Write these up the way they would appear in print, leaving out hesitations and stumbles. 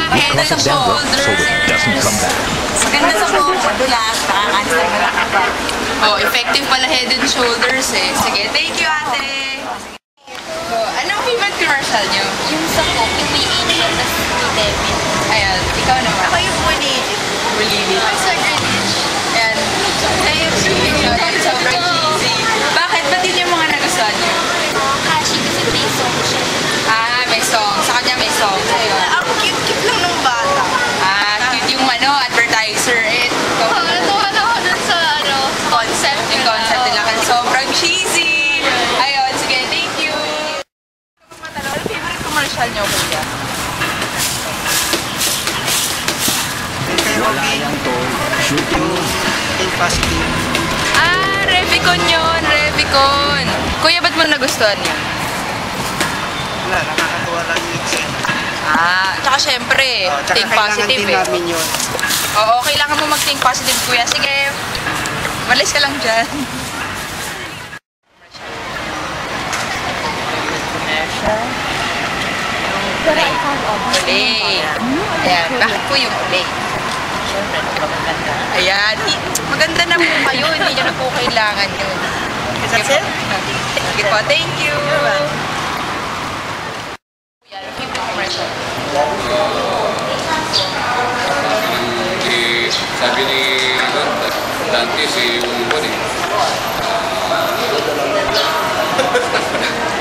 Maganda sa shoulders. Maganda sa buhok. Madulas. Nakakansar na lang. Oh, effective pala head and shoulders eh. Sige, thank you ate. So, anong favorite commercial nyo? Yung sa Coke, yung may 80 na si Ayan, ikaw naman. Ako yung Bulili. Bulili. I'm so British. Ayan. Sobrang cheesy. Bakit? Ba't yun yung mga nagustuhan nyo? Catchy kasi may song siya. Ah, may song. Sa kanya may song. Ang cute-cute lang ng bata. Ah, cute yung advertiser. Natuwa na ako dun sa concept. Yung concept nila kasi sobrang cheesy. Ayun, sige, thank you. Ano favorite commercial nyo, kuya? Wala yan to. Shooting in positive. Ah, Revicon yun, Revicon. Kuya, ba't mo nagustuhan yun? Wala, nakakatuwa lang yung eksena. Ah, tsaka syempre, think positive eh. Namin yun. Oo, kailangan mo mag-think positive, kuya. Sige, malis ka lang dyan. Uli. Ayan, bakit po yung uli? Siyempre, maganda. Ayan, maganda na po kayo. Hindi nyo na po kailangan yun. That's it? Sige po, thank you. Kuya, ano favorite commercial? Sabi ni Dante, si Uwan eh.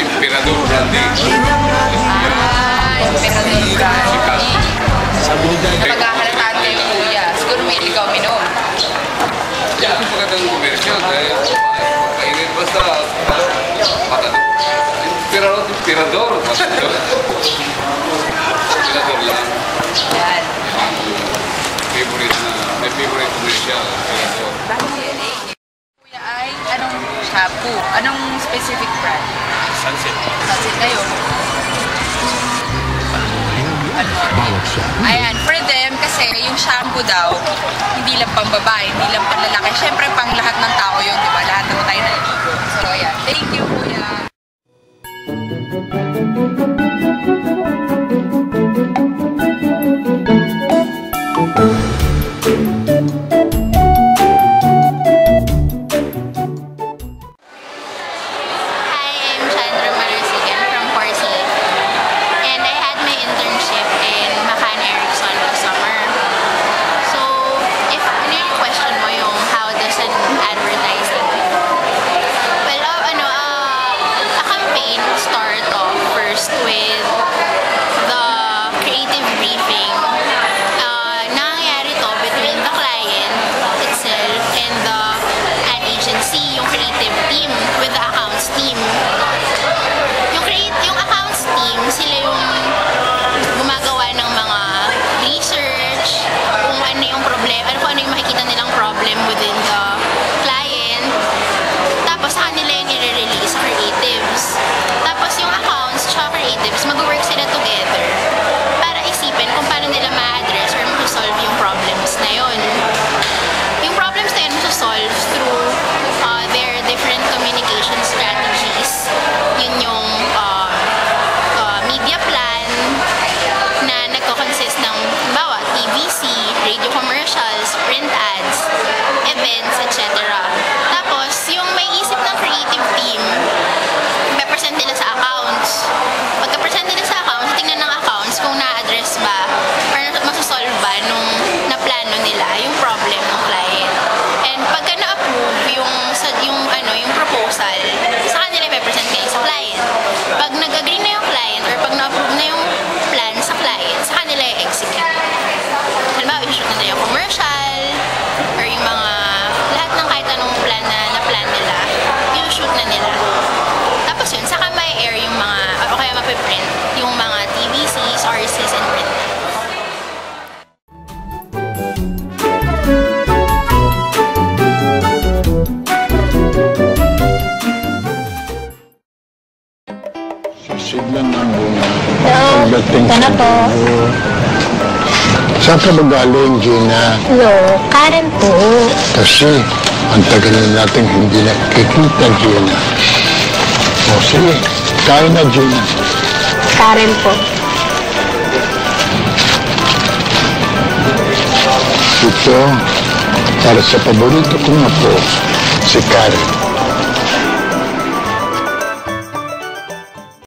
Imperador Brandy. Ah, Imperador Brandy. Sabi ni Dante. Napagkakalataan kayo, kuya. Siguro may ikaw minom. Yan ang magandang komersyal dahil kainin basta Imperador. Imperador lang. Yan. May favorite commercial. Kuya ay, anong shampoo? Anong specific brand? Sunset. Sunset kayo. Ayan, for them, kasi yung shampoo daw, hindi lang pang babae, hindi lang pang lalaki. Siyempre, pang lahat ng tao yun, di ba? Lahat naman tayo naliligo. So, ayan. Thank you, kuya. Hi, I'm Chandra Marasigan from Parsley. And I had my internship in McCann Erickson last summer. So, if ano yung question mo yung how does an advertising Siglan ng bunga. Hello, Pagdating ito na sa po. dulo. Saan ka ba galing, Gina? Hello, Karen po. Kasi, ang tagal na natin hindi nakikita, Gina. O sige, kain na, Gina. Karen po. Ito, para sa paborito kong apo, si Karen.